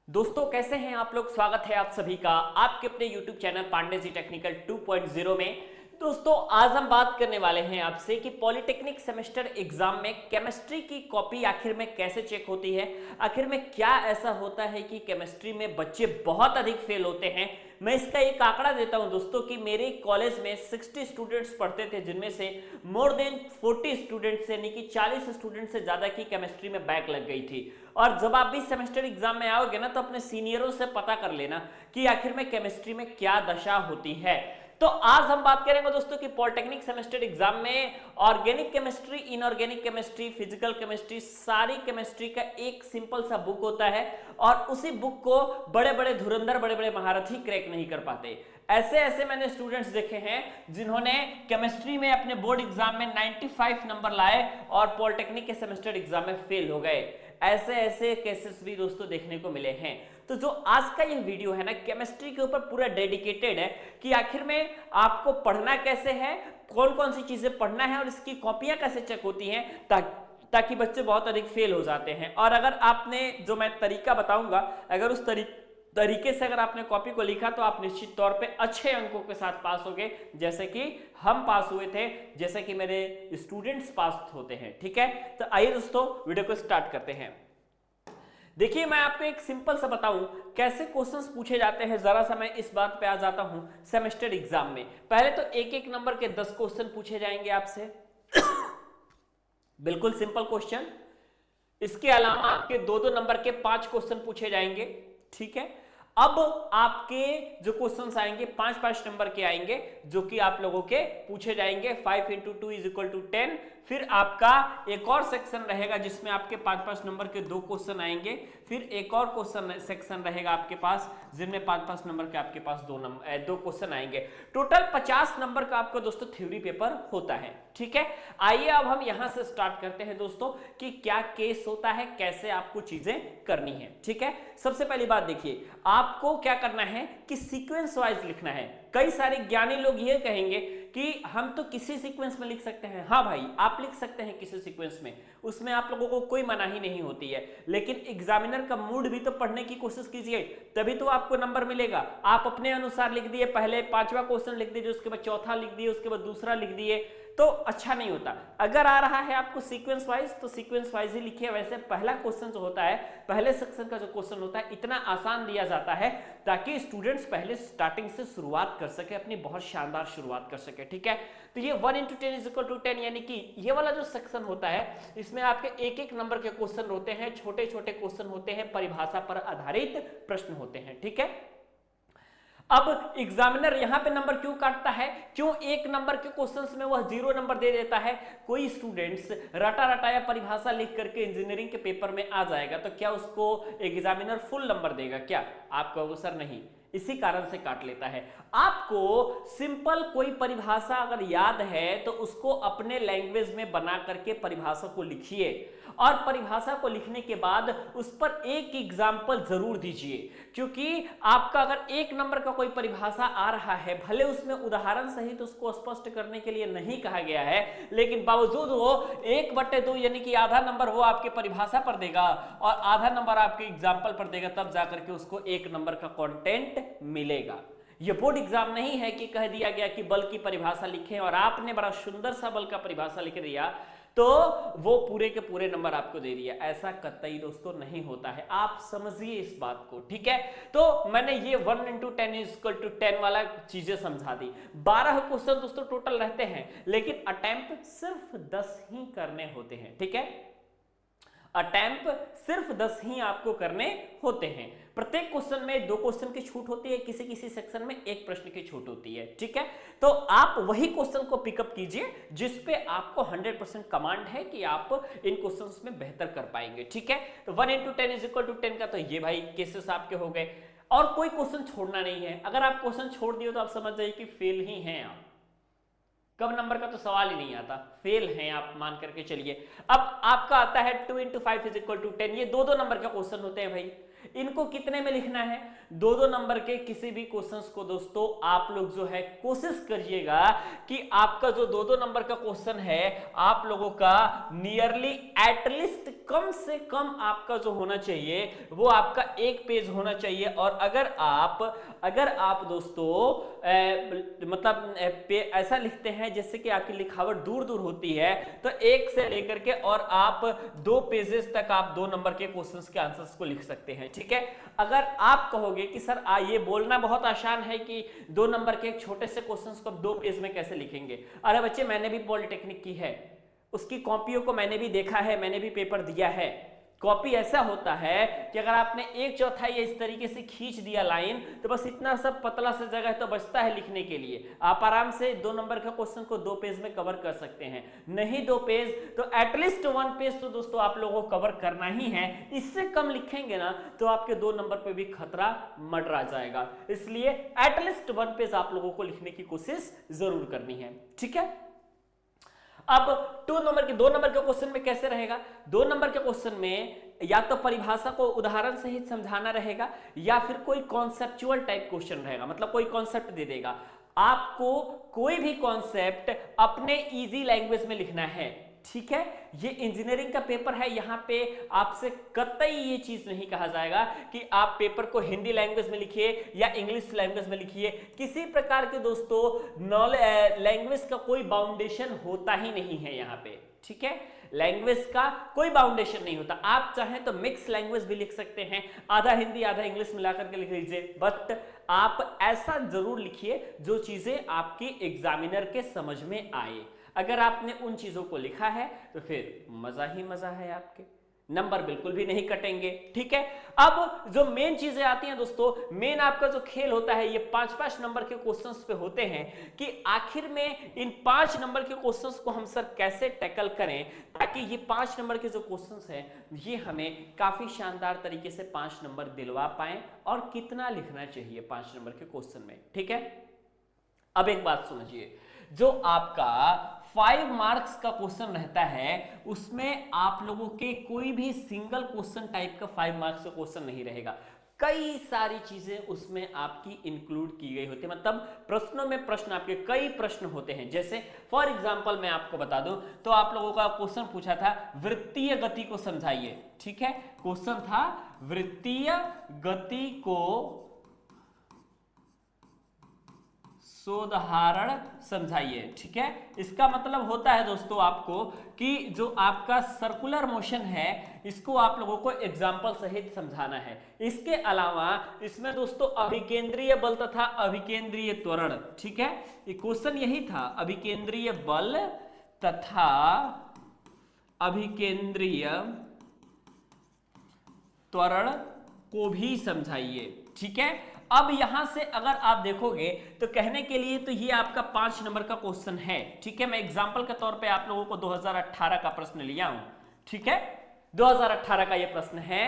दोस्तों कैसे हैं आप लोग। स्वागत है आप सभी का आपके अपने YouTube channel Pandey ji technical 2.0 में। दोस्तों आज हम बात करने वाले हैं आपसे कि पॉलिटेक्निक सेमेस्टर एग्जाम में केमिस्ट्री की कॉपी आखिर में कैसे चेक होती है। आखिर में क्या ऐसा होता है कि केमिस्ट्री में बच्चे बहुत अधिक फेल होते हैं। मैं इसका एक आंकड़ा देता हूं दोस्तों कि मेरे कॉलेज में 60 स्टूडेंट्स पढ़ते थे, जिनमें से मोर देन 40 स्टूडेंट्स यानी कि 40 स्टूडेंट से ज्यादा की केमिस्ट्री में बैक लग गई थी। और जब आप भी सेमेस्टर एग्जाम में आओगे ना, तो अपने सीनियरों से पता कर लेना कि आखिर में केमिस्ट्री में क्या दशा होती है। तो आज हम बात करेंगे दोस्तों कि पॉलिटेक्निक सेमेस्टर एग्जाम में organic chemistry, inorganic chemistry, physical chemistry, सारी केमिस्ट्री का एक सिंपल सा बुक होता है और उसी बुक को बड़े बड़े धुरंधर, बड़े बड़े महारथी क्रैक नहीं कर पाते। ऐसे ऐसे मैंने स्टूडेंट्स देखे हैं जिन्होंने केमिस्ट्री में अपने बोर्ड एग्जाम में 95 नंबर लाए और पॉलिटेक्निक के सेमेस्टर एग्जाम में फेल हो गए। ऐसे ऐसे केसेस भी दोस्तों देखने को मिले हैं। तो जो आज का ये वीडियो है ना, केमिस्ट्री के ऊपर पूरा डेडिकेटेड है कि आखिर में आपको पढ़ना कैसे है, कौन कौन सी चीजें पढ़ना है और इसकी कॉपियां कैसे चेक होती हैं, ताकि बच्चे बहुत अधिक फेल हो जाते हैं। और अगर आपने जो मैं तरीका बताऊंगा, अगर उस तरीके से अगर आपने कॉपी को लिखा तो आप निश्चित तौर पे अच्छे अंकों के साथ पास होगे, जैसे कि हम पास हुए थे, जैसे कि मेरे स्टूडेंट्स पास होते हैं। ठीक है, तो आइए दोस्तों वीडियो को स्टार्ट करते हैं। देखिए मैं आपको एक सिंपल सा बताऊं कैसे क्वेश्चंस पूछे जाते हैं। जरा सा मैं इस बात पे आ जाता हूं। सेमेस्टर एग्जाम में पहले तो एक एक नंबर के 10 क्वेश्चन पूछे जाएंगे आपसे बिल्कुल सिंपल क्वेश्चन। इसके अलावा आपके दो दो नंबर के 5 क्वेश्चन पूछे जाएंगे। ठीक है, अब आपके जो क्वेश्चंस आएंगे 5-5 नंबर के आएंगे, जो कि आप लोगों के पूछे जाएंगे। 5 × 2 = 10। फिर आपका एक और सेक्शन रहेगा जिसमें आपके 5-5 नंबर के 2 क्वेश्चन आएंगे। फिर एक और क्वेश्चन सेक्शन रहेगा आपके पास जिनमें 5-5 नंबर के आपके पास 2 क्वेश्चन आएंगे। टोटल 50 नंबर का आपका दोस्तों थ्योरी पेपर होता है। ठीक है, आइए अब हम यहां से स्टार्ट करते हैं दोस्तों कि क्या केस होता है, कैसे आपको चीजें करनी है। ठीक है, सबसे पहली बात देखिए, आपको क्या करना है कि सीक्वेंस वाइज लिखना है। कई सारे ज्ञानी लोग ये कहेंगे कि हम तो किसी सीक्वेंस में लिख सकते हैं। हाँ भाई, आप लिख सकते हैं किसी सीक्वेंस में, उसमें आप लोगों को कोई मनाही नहीं होती है। लेकिन एग्जामिनर का मूड भी तो पढ़ने की कोशिश कीजिए, तभी तो आपको नंबर मिलेगा। आप अपने अनुसार लिख दिए, पहले 5वां क्वेश्चन लिख दीजिए, उसके बाद चौथा लिख दिए, उसके बाद दूसरा लिख दिए, तो अच्छा नहीं होता। अगर आ रहा है आपको सीक्वेंस वाइज तो सीक्वेंस वाइज ही लिखिए। वैसे पहला क्वेश्चन जो होता है, पहले सेक्शन का जो क्वेश्चन होता है, इतना आसान दिया जाता है ताकि स्टूडेंट्स पहले स्टार्टिंग से शुरुआत कर सके, अपनी बहुत शानदार शुरुआत कर सके। ठीक है, तो ये 1 × 10 = 10 यानी कि ये वाला जो सेक्शन होता है इसमें आपके एक एक नंबर के क्वेश्चन होते हैं, छोटे छोटे क्वेश्चन होते हैं, परिभाषा पर आधारित प्रश्न होते हैं। ठीक है, अब एग्जामिनर यहां पे नंबर क्यों काटता है, क्यों एक नंबर के क्वेश्चंस में वह 0 नंबर दे देता है। कोई स्टूडेंट्स रटा रटाया परिभाषा लिख करके इंजीनियरिंग के पेपर में आ जाएगा तो क्या उसको एग्जामिनर फुल नंबर देगा? क्या आप कहोगे सर नहीं, इसी कारण से काट लेता है। आपको सिंपल कोई परिभाषा अगर याद है तो उसको अपने लैंग्वेज में बना करके परिभाषा को लिखिए और परिभाषा को लिखने के बाद उस पर एक एग्जाम्पल जरूर दीजिए, क्योंकि आपका अगर एक नंबर का कोई परिभाषा आ रहा है, भले उसमें उदाहरण सहित उसको स्पष्ट करने के लिए नहीं कहा गया है, लेकिन बावजूद वो 1/2 यानी कि आधा नंबर वो आपके परिभाषा पर देगा और आधा नंबर आपके एग्जाम्पल पर देगा, तब जाकर के उसको 1 नंबर का कंटेंट मिलेगा। ये बोर्ड एग्जाम नहीं है कि कह दिया गया कि बल की परिभाषा लिखें और आपने बड़ा सुंदर सा बल का परिभाषा लिख दिया तो वो पूरे के पूरे नंबर आपको दे दिया। ऐसा कतई दोस्तों नहीं होता है, आप समझिए इस बात को। ठीक है, तो मैंने ये 1 × 10 = 10 वाला चीजें समझा दी। 12 क्वेश्चन दोस्तों टोटल रहते हैं, लेकिन अटेम्प्ट सिर्फ 10 ही करने होते हैं। ठीक है, अटेम्प्ट सिर्फ 10 ही आपको करने होते हैं। प्रत्येक क्वेश्चन में 2 क्वेश्चन की छूट होती है, किसी किसी सेक्शन में 1 प्रश्न की छूट होती है। ठीक है, तो आप वही क्वेश्चन को पिकअप कीजिए जिस पे आपको 100% कमांड है कि आप इन क्वेश्चंस में बेहतर कर पाएंगे। ठीक है, तो 1 × 10 = 10 का तो ये भाई केसेस आपके हो गए और कोई क्वेश्चन छोड़ना नहीं है। अगर आप क्वेश्चन छोड़ दिए तो आप समझ जाइए कि फेल ही हैं आप, कम नंबर का तो सवाल ही नहीं आता, फेल हैं आप मान करके चलिए। अब आपका आता है 2 × 5 = 10। ये 2-2 नंबर के क्वेश्चन होते हैं भाई। इनको कितने में लिखना है? 2-2 नंबर के किसी भी क्वेश्चंस को दोस्तों आप लोग जो है कोशिश करिएगा कि आपका जो 2-2 नंबर का क्वेश्चन है आप लोगों का नियरली एटलीस्ट कम से कम आपका जो होना चाहिए वो आपका 1 पेज होना चाहिए। और अगर आप दोस्तों मतलब ऐसा लिखते हैं जैसे कि आपकी लिखावट दूर दूर होती है तो 1 से लेकर के और आप 2 पेजेस तक आप 2 नंबर के क्वेश्चंस के आंसर्स को लिख सकते हैं, ठीक है। अगर आप कहोगे कि सर ये बोलना बहुत आसान है कि 2 नंबर के एक छोटे से क्वेश्चंस को 2 पेज में कैसे लिखेंगे, अरे बच्चे मैंने भी पॉलिटेक्निक की है, उसकी कॉपियों को मैंने भी देखा है, मैंने भी पेपर दिया है। कॉपी ऐसा होता है कि अगर आपने 1/4 इस तरीके से खींच दिया लाइन तो बस इतना सब पतला सा जगह तो बचता है लिखने के लिए। आप आराम से 2 नंबर का क्वेश्चन को 2 पेज में कवर कर सकते हैं, नहीं 2 पेज तो एटलीस्ट 1 पेज तो दोस्तों आप लोगों को कवर करना ही है। इससे कम लिखेंगे ना तो आपके 2 नंबर पे भी खतरा मंडरा जाएगा, इसलिए एटलीस्ट 1 पेज आप लोगों को लिखने की कोशिश जरूर करनी है, ठीक है। अब 2 नंबर के क्वेश्चन में कैसे रहेगा? 2 नंबर के क्वेश्चन में या तो परिभाषा को उदाहरण सहित समझाना रहेगा या फिर कोई कॉन्सेप्चुअल टाइप क्वेश्चन रहेगा, मतलब कोई कॉन्सेप्ट दे देगा आपको, कोई भी कॉन्सेप्ट अपने इजी लैंग्वेज में लिखना है, ठीक है। ये इंजीनियरिंग का पेपर है, यहां पे आपसे कतई ये चीज नहीं कहा जाएगा कि आप पेपर को हिंदी लैंग्वेज में लिखिए या इंग्लिश लैंग्वेज में लिखिए। किसी प्रकार के दोस्तों लैंग्वेज का कोई बाउंडेशन होता ही नहीं है यहाँ पे, ठीक है। लैंग्वेज का कोई बाउंडेशन नहीं होता, आप चाहें तो मिक्स लैंग्वेज भी लिख सकते हैं, आधा हिंदी आधा इंग्लिश मिलाकर के लिख लीजिए, बट आप ऐसा जरूर लिखिए जो चीजें आपकी एग्जामिनर के समझ में आए। अगर आपने उन चीजों को लिखा है तो फिर मजा ही मजा है, आपके नंबर बिल्कुल भी नहीं कटेंगे, ठीक है। अब जो मेन चीजें आती हैं दोस्तों, मेन आपका जो खेल होता है ये 5-5 नंबर के क्वेश्चंस पे होते हैं कि आखिर में इन 5 नंबर के क्वेश्चंस को हम सर कैसे टैकल करें ताकि ये 5 नंबर के जो क्वेश्चंस हैं ये हमें काफी शानदार तरीके से 5 नंबर दिलवा पाए और कितना लिखना चाहिए 5 नंबर के क्वेश्चन में, ठीक है। अब एक बात समझिए, जो आपका 5 मार्क्स का क्वेश्चन रहता है उसमें आप लोगों के कोई भी सिंगल क्वेश्चन टाइप का 5 मार्क्स का क्वेश्चन नहीं रहेगा, कई सारी चीजें उसमें आपकी इंक्लूड की गई होती है, मतलब प्रश्नों में प्रश्न, आपके कई प्रश्न होते हैं। जैसे फॉर एग्जांपल मैं आपको बता दूं तो आप लोगों का क्वेश्चन पूछा था वृत्तीय गति को समझाइए, ठीक है। क्वेश्चन था वृत्तीय गति को सोदाहरण समझाइए, ठीक है। इसका मतलब होता है दोस्तों आपको कि जो आपका सर्कुलर मोशन है इसको आप लोगों को एग्जाम्पल सहित समझाना है। इसके अलावा इसमें दोस्तों अभिकेंद्रीय बल तथा अभिकेंद्रीय त्वरण, ठीक है, ये क्वेश्चन यही था, अभिकेंद्रीय बल तथा अभिकेंद्रीय त्वरण को भी समझाइए, ठीक है। अब यहां से अगर आप देखोगे तो कहने के लिए तो ये आपका 5 नंबर का क्वेश्चन है, ठीक है। मैं एग्जांपल के तौर पे आप लोगों को 2018 का प्रश्न लिया हूं, ठीक है। 2018 का ये प्रश्न है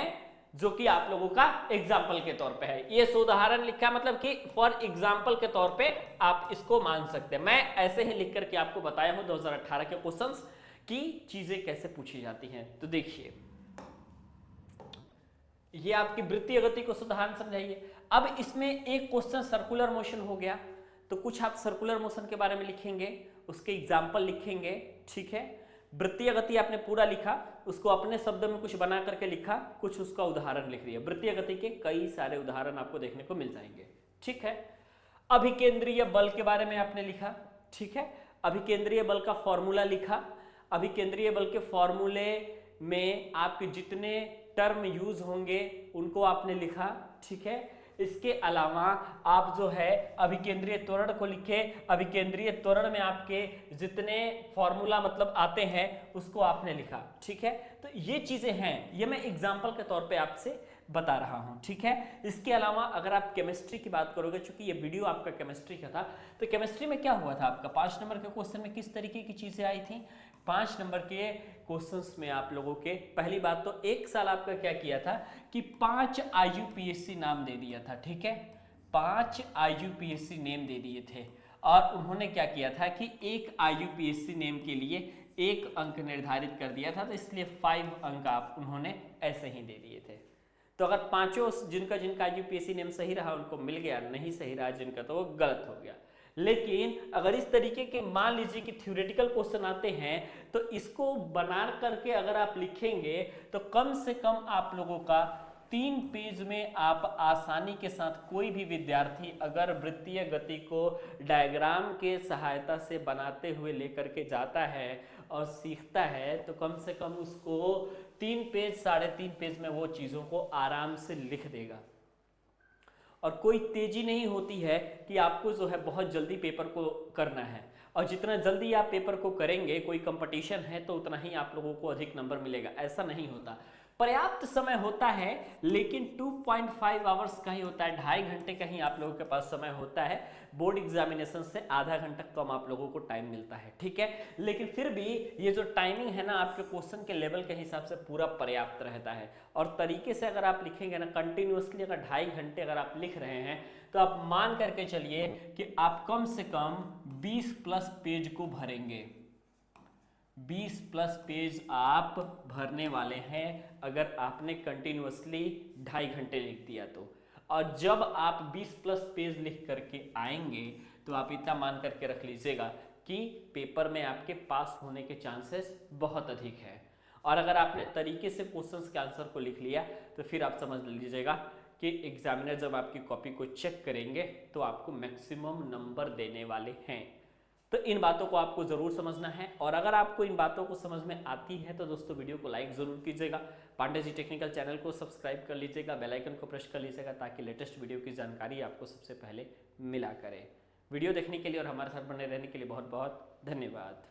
जो कि आप लोगों का एग्जाम्पल के तौर पे है, ये उदाहरण लिखा, मतलब कि फॉर एग्जाम्पल के तौर पे आप इसको मान सकते हैं। मैं ऐसे ही लिख करके आपको बताया हूं 2018 के क्वेश्चंस की चीजें कैसे पूछी जाती हैं। तो देखिए ये आपकी वृत्तीय गति को उदाहरण समझाइए। अब इसमें एक क्वेश्चन सर्कुलर मोशन हो गया तो कुछ आप सर्कुलर मोशन के बारे में लिखेंगे, उसके एग्जाम्पल लिखेंगे, ठीक है। वृत्तीय गति आपने पूरा लिखा, उसको अपने शब्दों में कुछ बना करके लिखा, कुछ उसका उदाहरण लिख दिया। वृत्तीय गति के कई सारे उदाहरण आपको देखने को मिल जाएंगे, ठीक है। अभिकेंद्रीय बल के बारे में आपने लिखा, ठीक है। अभिकेंद्रीय बल का फॉर्मूला लिखा, अभिकेंद्रीय बल के फॉर्मूले में आपके जितने टर्म यूज होंगे उनको आपने लिखा, ठीक है। इसके अलावा आप जो है अभिकेंद्रीय त्वरण को लिखे, अभिकेंद्रीय त्वरण में आपके जितने फॉर्मूला मतलब आते हैं उसको आपने लिखा, ठीक है। तो ये चीजें हैं, ये मैं एग्जांपल के तौर पे आपसे बता रहा हूं, ठीक है। इसके अलावा अगर आप केमिस्ट्री की बात करोगे, चूंकि ये वीडियो आपका केमिस्ट्री का था, तो केमिस्ट्री में क्या हुआ था आपका 5 नंबर के क्वेश्चन में किस तरीके की चीजें आई थी। 5 नंबर के क्वेश्चंस में आप लोगों के पहली बात तो एक साल आपका क्या किया था कि 5 IUPAC नाम दे दिया था, ठीक है। 5 IUPAC नेम दे दिए थे और उन्होंने क्या किया था कि एक IUPAC नेम के लिए 1 अंक निर्धारित कर दिया था, तो इसलिए 5 अंक आप उन्होंने ऐसे ही दे दिए थे। तो अगर पांचों जिनका यूपीएससी नेम सही रहा उनको मिल गया, नहीं सही रहा जिनका तो वो गलत हो गया। लेकिन अगर इस तरीके के मान लीजिए कि थ्योरेटिकल क्वेश्चन आते हैं तो इसको बना करके अगर आप लिखेंगे तो कम से कम आप लोगों का 3 पेज में आप आसानी के साथ, कोई भी विद्यार्थी अगर वृत्तीय गति को डायग्राम के सहायता से बनाते हुए लेकर के जाता है और सीखता है तो कम से कम उसको 3 पेज 3.5 पेज में वो चीज़ों को आराम से लिख देगा। और कोई तेजी नहीं होती है कि आपको जो है बहुत जल्दी पेपर को करना है, और जितना जल्दी आप पेपर को करेंगे, कोई कंपटीशन है तो उतना ही आप लोगों को अधिक नंबर मिलेगा, ऐसा नहीं होता। पर्याप्त समय होता है लेकिन 2.5 आवर्स का ही होता है, 2.5 घंटे का ही आप लोगों के पास समय होता है। बोर्ड एग्जामिनेशन से आधा घंटा कम आप लोगों को टाइम मिलता है, ठीक है। लेकिन फिर भी ये जो टाइमिंग है ना आपके क्वेश्चन के लेवल के हिसाब से पूरा पर्याप्त रहता है। और तरीके से अगर आप लिखेंगे ना कंटिन्यूअसली, अगर 2.5 घंटे अगर आप लिख रहे हैं तो आप मान करके चलिए कि आप कम से कम 20+ पेज को भरेंगे। 20+ पेज आप भरने वाले हैं अगर आपने कंटिन्यूअसली 2.5 घंटे लिख दिया तो। और जब आप 20+ पेज लिख करके आएंगे तो आप इतना मान करके रख लीजिएगा कि पेपर में आपके पास होने के चांसेस बहुत अधिक है। और अगर आपने तरीके से क्वेश्चंस के आंसर को लिख लिया तो फिर आप समझ लीजिएगा कि एग्जामिनर जब आपकी कॉपी को चेक करेंगे तो आपको मैक्सिमम नंबर देने वाले हैं। तो इन बातों को आपको जरूर समझना है। और अगर आपको इन बातों को समझ में आती है तो दोस्तों वीडियो को लाइक जरूर कीजिएगा, पांडे जी टेक्निकल चैनल को सब्सक्राइब कर लीजिएगा, बेल आइकन को प्रेस कर लीजिएगा ताकि लेटेस्ट वीडियो की जानकारी आपको सबसे पहले मिला करे। वीडियो देखने के लिए और हमारे साथ बने रहने के लिए बहुत बहुत धन्यवाद।